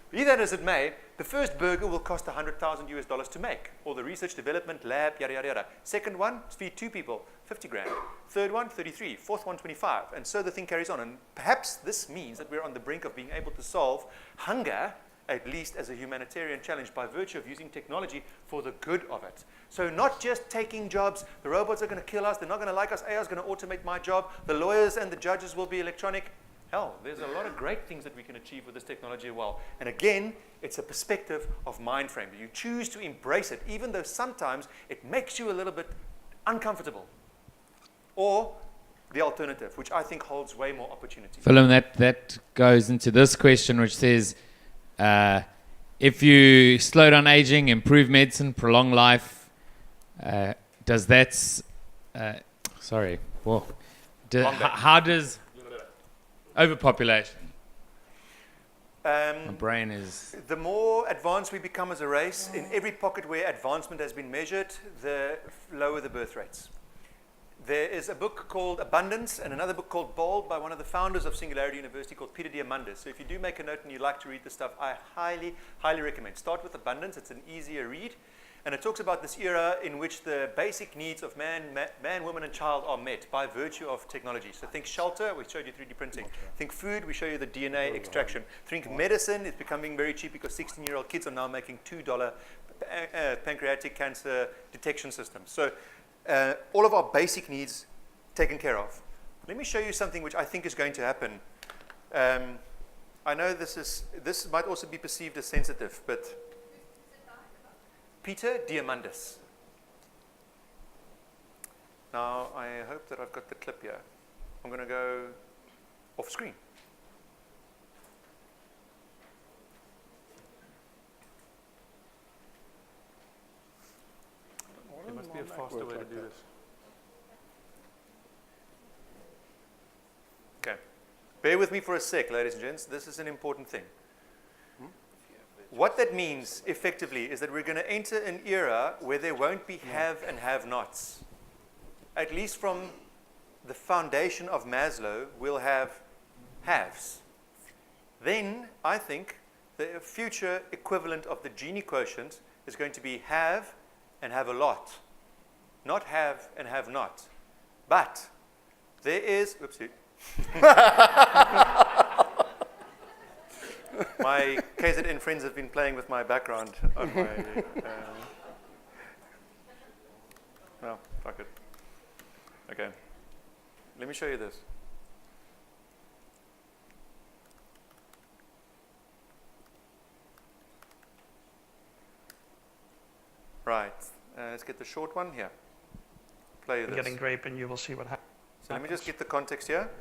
Be that as it may, the first burger will cost $100,000 to make. All the research, development, lab, yada, yada, yada. Second one, feed 2 people, 50 grand. Third one, 33. Fourth one, 25. And so the thing carries on. And perhaps this means that we're on the brink of being able to solve hunger, at least as a humanitarian challenge, by virtue of using technology for the good of it. So not just taking jobs, the robots are going to kill us, they're not going to like us, AI is going to automate my job, the lawyers and the judges will be electronic. Hell, there's a lot of great things that we can achieve with this technology as well. And again, it's a perspective of mind frame. You choose to embrace it, even though sometimes it makes you a little bit uncomfortable. Or the alternative, which I think holds way more opportunity. Willem, that goes into this question, which says, if you slow down aging, improve medicine, prolong life, does that, sorry, whoa. How does overpopulation? My brain is... The more advanced we become as a race, in every pocket where advancement has been measured, the lower the birth rates. There is a book called Abundance and another book called Bold by one of the founders of Singularity University called Peter Diamandis. So if you do make a note and you like to read this stuff, I highly, highly recommend. Start with Abundance. It's an easier read. And it talks about this era in which the basic needs of man, woman, and child are met by virtue of technology. So think shelter, we showed you 3D printing. Think food, we show you the DNA extraction. Think medicine, it's becoming very cheap because 16-year-old kids are now making $2 pancreatic cancer detection systems. So all of our basic needs taken care of. Let me show you something which I think is going to happen. I know this might also be perceived as sensitive, but Peter Diamandis. Now, I hope that I've got the clip here. I'm going to go off screen. There must be a faster way to do this. Okay. Bear with me for a sec, ladies and gents. This is an important thing. What that means, effectively, is that we're going to enter an era where there won't be have and have-nots. At least from the foundation of Maslow, we'll have haves. Then, I think, the future equivalent of the Gini quotient is going to be have and have a lot. Not have and have not. But there is... Whoopsie. My KZN friends have been playing with my background on my... no, fuck it. Okay. Let me show you this. Right. Let's get the short one here. Play this. Getting grape and you will see what happens. So let me just get the context here.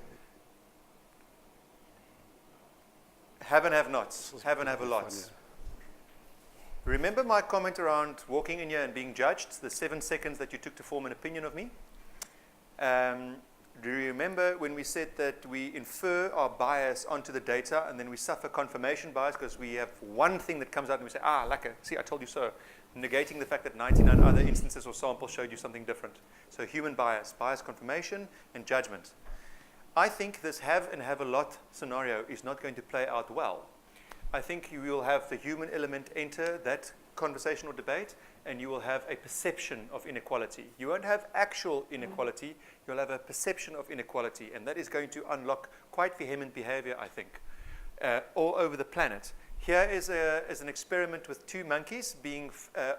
Have and have nots. Have and have a lots. Remember my comment around walking in here and being judged, the 7 seconds that you took to form an opinion of me? Do you remember when we said that we infer our bias onto the data and then we suffer confirmation bias because we have one thing that comes out and we say, lekker, see, I told you so, negating the fact that 99 other instances or samples showed you something different. So human bias, bias confirmation and judgment. I think this have and have a lot scenario is not going to play out well. I think you will have the human element enter that conversation or debate, and you will have a perception of inequality. You won't have actual inequality, you'll have a perception of inequality, and that is going to unlock quite vehement behavior, I think, all over the planet. Here is an experiment with 2 monkeys being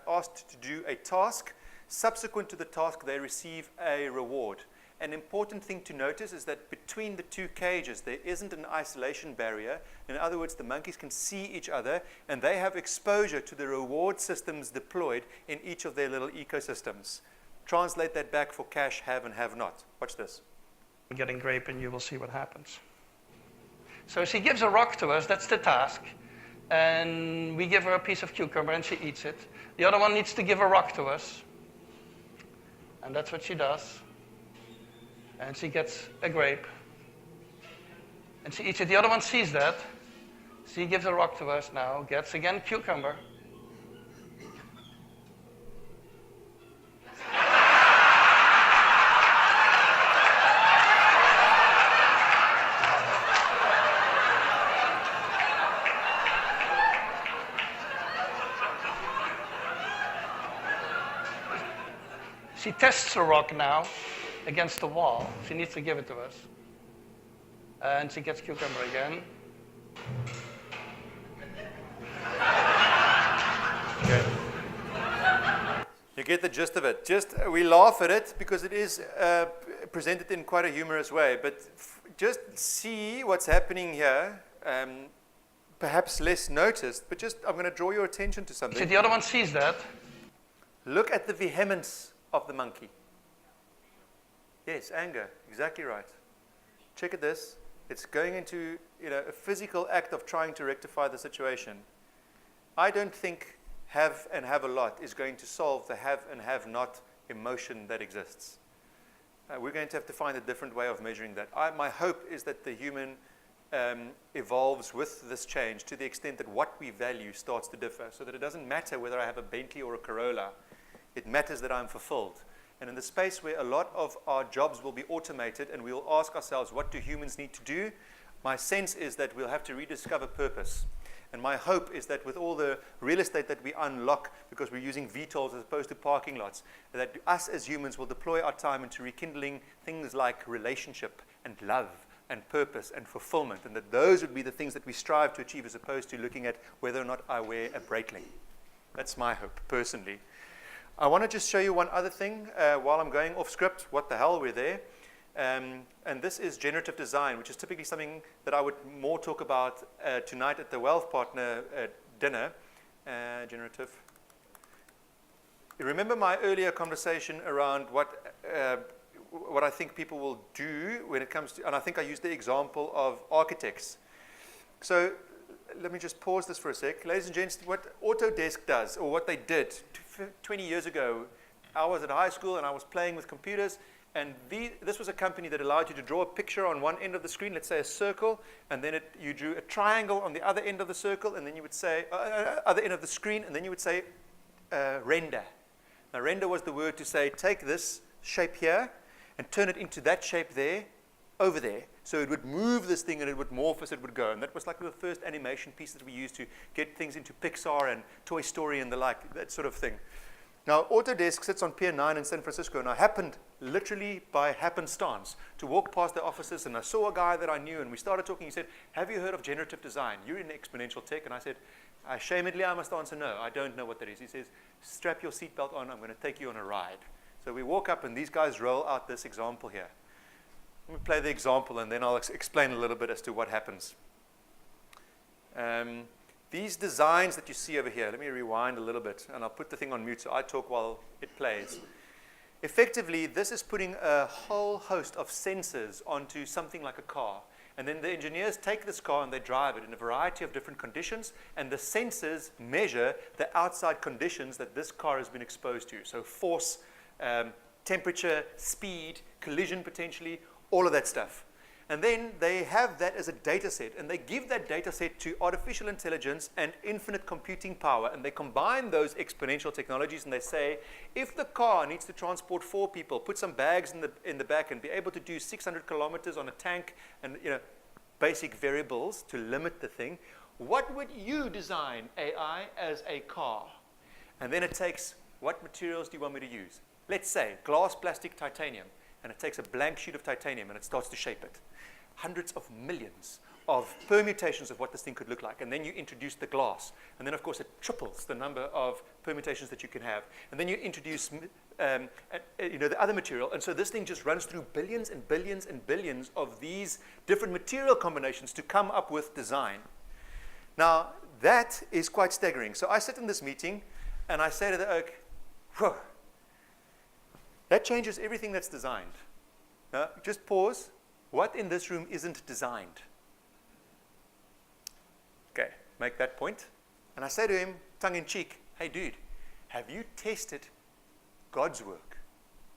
asked to do a task. Subsequent to the task, they receive a reward. An important thing to notice is that between the 2 cages, there isn't an isolation barrier. In other words, the monkeys can see each other, and they have exposure to the reward systems deployed in each of their little ecosystems. translate that back for cash, have and have not. Watch this. Getting grape, and you will see what happens. So she gives a rock to us, that's the task. And we give her a piece of cucumber and she eats it. The other one needs to give a rock to us. And that's what she does. And she gets a grape. And she eats it. The other one sees that. She gives a rock to us now, gets again cucumber. She tests the rock now against the wall. She needs to give it to us. And she gets cucumber again. Okay. You get the gist of it. We laugh at it because it is presented in quite a humorous way, but just see what's happening here. Perhaps less noticed, but I'm going to draw your attention to something. See, the other one sees that. Look at the vehemence of the monkey. Yes, anger, exactly right. Check at this. It's going into a physical act of trying to rectify the situation. I don't think have and have a lot is going to solve the have and have not emotion that exists. We're going to have to find a different way of measuring that. My hope is that the human evolves with this change to the extent that what we value starts to differ, so that it doesn't matter whether I have a Bentley or a Corolla. It matters that I'm fulfilled. And in the space where a lot of our jobs will be automated and we'll ask ourselves, what do humans need to do? My sense is that we'll have to rediscover purpose. And my hope is that with all the real estate that we unlock because we're using VTOLs as opposed to parking lots, that us as humans will deploy our time into rekindling things like relationship and love and purpose and fulfillment, and that those would be the things that we strive to achieve as opposed to looking at whether or not I wear a Breitling. That's my hope, personally. I want to just show you one other thing while I'm going off script. What the hell, we're there. And this is generative design, which is typically something that I would more talk about tonight at the Wealth Partner dinner. Generative. Remember my earlier conversation around what I think people will do when it comes to, and I think I used the example of architects. So let me just pause this for a sec. Ladies and gents, what Autodesk does, or what they did 20 years ago, I was at high school and I was playing with computers, and this was a company that allowed you to draw a picture on one end of the screen, let's say a circle, and then you drew a triangle on the other end of the circle, and then you would say, other end of the screen, and then you would say render. Now render was the word to say, take this shape here and turn it into that shape there, over there. So it would move this thing and it would morph as it would go. And that was like the first animation piece that we used to get things into Pixar and Toy Story and the like, that sort of thing. Now, Autodesk sits on Pier 9 in San Francisco, and I happened, literally by happenstance, to walk past their offices, and I saw a guy that I knew, and we started talking. He said, have you heard of generative design? You're in exponential tech. And I said, ashamedly, I must answer no. I don't know what that is. He says, strap your seatbelt on. I'm going to take you on a ride. So we walk up, and these guys roll out this example here. Let me play the example, and then I'll explain a little bit as to what happens. These designs that you see over here, let me rewind a little bit, and I'll put the thing on mute so I talk while it plays. Effectively, this is putting a whole host of sensors onto something like a car. And then the engineers take this car and they drive it in a variety of different conditions, and the sensors measure the outside conditions that this car has been exposed to. So force, temperature, speed, collision potentially, all of that stuff. And then they have that as a data set, and they give that data set to artificial intelligence and infinite computing power, and they combine those exponential technologies, and they say, if the car needs to transport 4 people, put some bags in the back, and be able to do 600 kilometers on a tank, and basic variables to limit the thing, what would you design, AI, as a car? And then it takes, what materials do you want me to use? Let's say glass, plastic, titanium. And it takes a blank sheet of titanium and it starts to shape it. Hundreds of millions of permutations of what this thing could look like. And then you introduce the glass. And then, of course, it triples the number of permutations that you can have. And then you introduce the other material. And so this thing just runs through billions and billions and billions of these different material combinations to come up with design. Now, that is quite staggering. So I sit in this meeting and I say to the oak, whoa, That changes everything that's designed. Now, just pause. What in this room isn't designed? Okay, make that point. And I say to him, tongue in cheek, hey dude, have you tested God's work?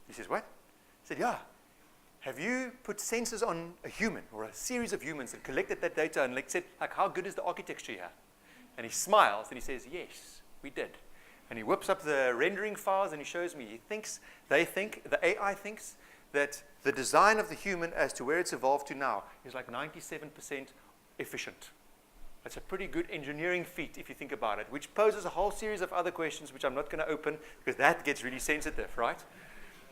He says, what? I said, yeah. Have you put sensors on a human or a series of humans and collected that data and said, like, how good is the architecture here? And he smiles and he says, yes, we did. And he whips up the rendering files and he shows me. The AI thinks that the design of the human as to where it's evolved to now is like 97% efficient. That's a pretty good engineering feat if you think about it, which poses a whole series of other questions which I'm not going to open because that gets really sensitive, right?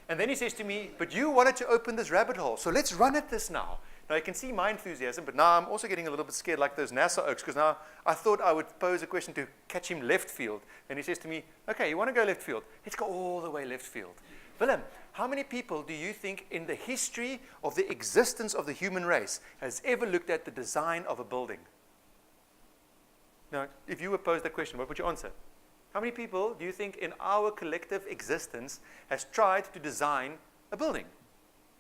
And then he says to me, but you wanted to open this rabbit hole, so let's run at this now. Now, you can see my enthusiasm, but now I'm also getting a little bit scared like those NASA oaks, because now I thought I would pose a question to catch him left field. And he says to me, okay, you want to go left field? Let's go all the way left field. Willem, how many people do you think in the history of the existence of the human race has ever looked at the design of a building? Now, if you were posed that question, what would you answer? How many people do you think in our collective existence has tried to design a building?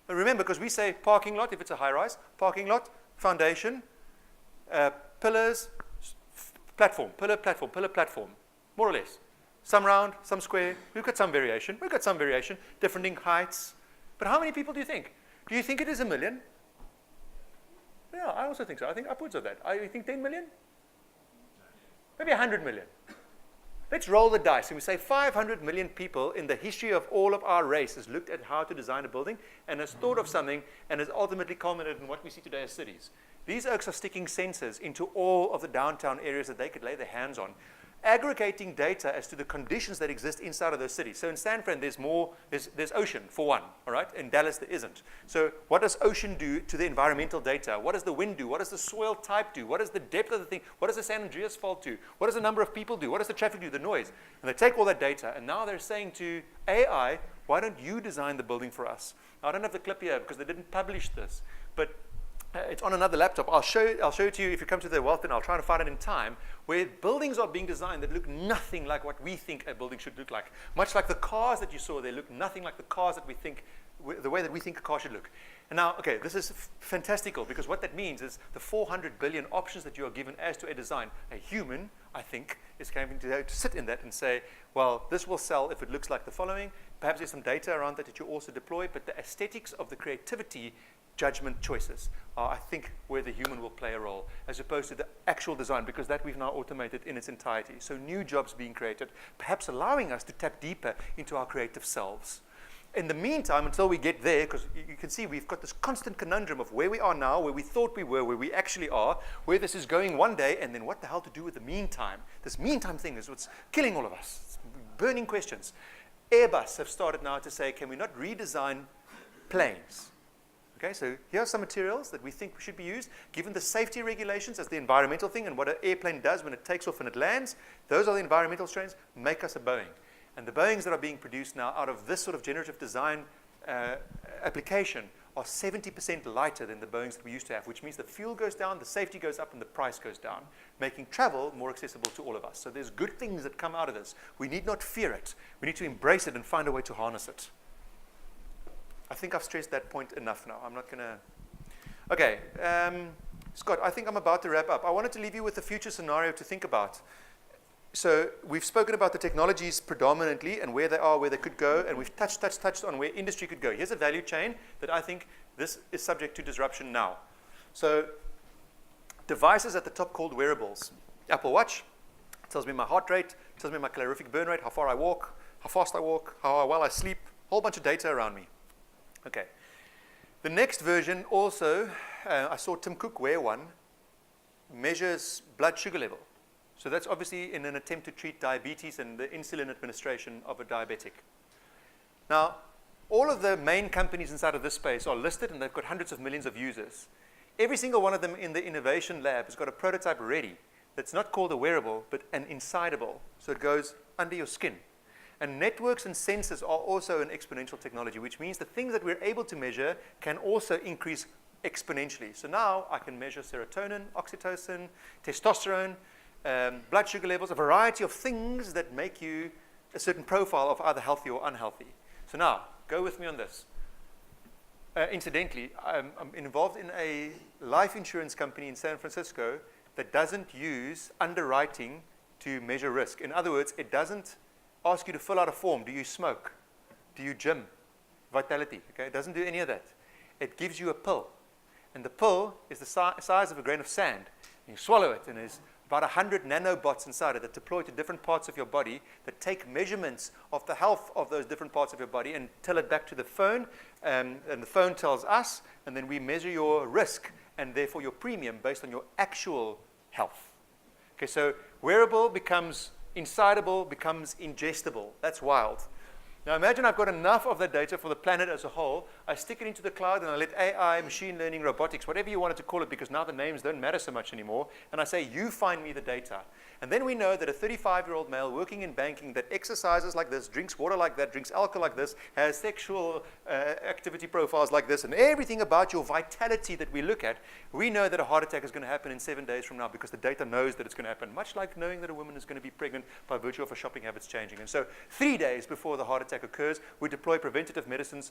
But remember, because we say parking lot if it's a high-rise, parking lot, foundation, pillars, platform, pillar, platform, more or less. Some round, some square. We've got some variation. Different heights. But how many people do you think? Do you think it is 1 million? Yeah, I also think so. I think upwards of that. I think 10 million? Maybe 100 million. Let's roll the dice and we say 500 million people in the history of all of our race has looked at how to design a building and has thought of something and has ultimately culminated in what we see today as cities. These oaks are sticking sensors into all of the downtown areas that they could lay their hands on, aggregating data as to the conditions that exist inside of those cities. So in San Fran, there's ocean, for one, all right? In Dallas, there isn't. So what does ocean do to the environmental data? What does the wind do? What does the soil type do? What is the depth of the thing? What does the San Andreas fault do? What does the number of people do? What does the traffic do? The noise. And they take all that data, and now they're saying to AI, why don't you design the building for us? Now, I don't have the clip here because they didn't publish this, but it's on another laptop. I'll show it to you if you come to the wealth, and I'll try to find it in time, where buildings are being designed that look nothing like what we think a building should look like. Much like the cars that you saw, they look nothing like the cars that we think, the way that we think a car should look. And now, okay, this is fantastical, because what that means is the 400 billion options that you are given as to a design. A human, I think, is going to sit in that and say, well, this will sell if it looks like the following. Perhaps there's some data around that you also deploy, but the aesthetics of the creativity judgment choices are, I think, where the human will play a role, as opposed to the actual design, because that we've now automated in its entirety. So new jobs being created, perhaps allowing us to tap deeper into our creative selves. In the meantime, until we get there, because you can see we've got this constant conundrum of where we are now, where we thought we were, where we actually are, where this is going one day, and then what the hell to do with the meantime. This meantime thing is what's killing all of us. It's burning questions. Airbus have started now to say, can we not redesign planes? Okay, so here are some materials that we think should be used, given the safety regulations as the environmental thing and what an airplane does when it takes off and it lands. Those are the environmental strains. Make us a Boeing. And the Boeings that are being produced now out of this sort of generative design application are 70% lighter than the Boeings that we used to have, which means the fuel goes down, the safety goes up, and the price goes down, making travel more accessible to all of us. So there's good things that come out of this. We need not fear it. We need to embrace it and find a way to harness it. I think I've stressed that point enough now. I'm not going to... Okay, Scott, I think I'm about to wrap up. I wanted to leave you with a future scenario to think about. So we've spoken about the technologies predominantly and where they are, where they could go, and we've touched on where industry could go. Here's a value chain that I think this is subject to disruption now. So devices at the top called wearables. Apple Watch tells me my heart rate, tells me my calorific burn rate, how far I walk, how fast I walk, how well I sleep, a whole bunch of data around me. Okay. The next version also, I saw Tim Cook wear one, measures blood sugar level. So that's obviously in an attempt to treat diabetes and the insulin administration of a diabetic. Now, all of the main companies inside of this space are listed, and they've got hundreds of millions of users. Every single one of them in the innovation lab has got a prototype ready that's not called a wearable, but an insidable. So it goes under your skin. And networks and sensors are also an exponential technology, which means the things that we're able to measure can also increase exponentially. So now I can measure serotonin, oxytocin, testosterone, blood sugar levels, a variety of things that make you a certain profile of either healthy or unhealthy. So now, Go with me on this. Incidentally, I'm involved in a life insurance company in San Francisco that doesn't use underwriting to measure risk. In other words, it doesn't ask you to fill out a form. Do you smoke? Do you gym? Vitality. Okay? It doesn't do any of that. It gives you a pill. And the pill is the size of a grain of sand. And you swallow it, and there's about 100 nanobots inside it that deploy to different parts of your body that take measurements of the health of those different parts of your body and tell it back to the phone, and the phone tells us, and then we measure your risk and therefore your premium based on your actual health. Okay, so wearable becomes insidable, becomes ingestible. That's wild. Now imagine I've got enough of that data for the planet as a whole. I stick it into the cloud and I let AI, machine learning, robotics, whatever you wanted to call it, because now the names don't matter so much anymore. And I say, you find me the data. And then we know that a 35-year-old male working in banking that exercises like this, drinks water like that, drinks alcohol like this, has sexual activity profiles like this, and everything about your vitality that we look at, we know that a heart attack is going to happen in 7 days from now because the data knows that it's going to happen, much like knowing that a woman is going to be pregnant by virtue of her shopping habits changing. And so 3 days before the heart attack occurs, we deploy preventative medicine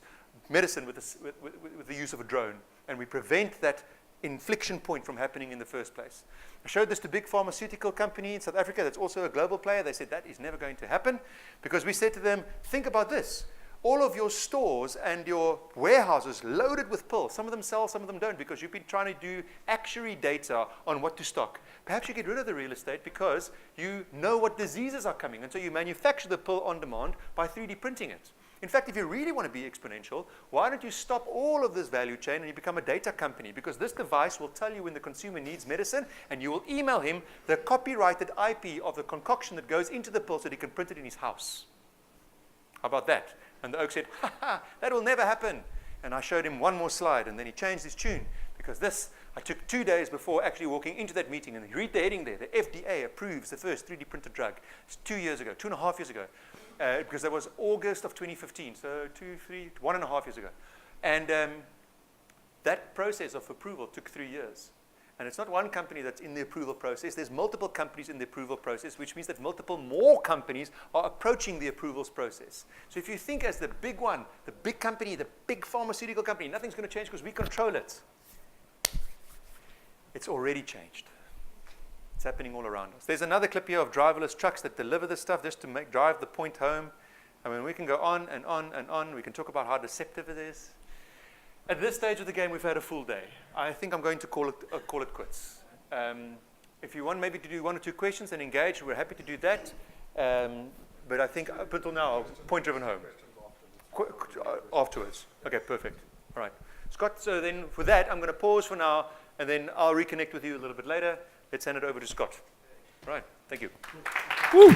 with the use of a drone, and we prevent that inflection point from happening in the first place. I showed this to a big pharmaceutical company in South Africa that's also a global player. They said that is never going to happen because we said to them, think about this. All of your stores and your warehouses loaded with pills. Some of them sell, some of them don't, because you've been trying to do actuary data on what to stock. Perhaps you get rid of the real estate because you know what diseases are coming, and so you manufacture the pill on demand by 3D printing it. In fact, if you really want to be exponential, why don't you stop all of this value chain and you become a data company? Because this device will tell you when the consumer needs medicine, and you will email him the copyrighted IP of the concoction that goes into the pill so that he can print it in his house. How about that? And the oak said, that will never happen. And I showed him one more slide, and then he changed his tune. Because this, I took 2 days before actually walking into that meeting, and read the heading there, the FDA approves the first 3D printed drug. It's 2 years ago, 2.5 years ago. Because that was August of 2015, so 1.5 years ago. And that process of approval took 3 years. And it's not one company that's in the approval process. There's multiple companies in the approval process, which means that multiple more companies are approaching the approvals process. So if you think as the big one, the big company, the big pharmaceutical company, nothing's going to change because we control it. It's already changed. It's happening all around us. There's another clip here of driverless trucks that deliver this stuff just to drive the point home. I mean, we can go on and on and on. We can talk about how deceptive it is. At this stage of the game, we've had a full day. I think I'm going to call it quits. If you want maybe to do 1 or 2 questions and engage, we're happy to do that. But I think up until now, point driven home. Afterwards. Okay, perfect. All right. Scott, so then for that, I'm going to pause for now, and then I'll reconnect with you a little bit later. Let's hand it over to Scott. All right. Thank you. Woo.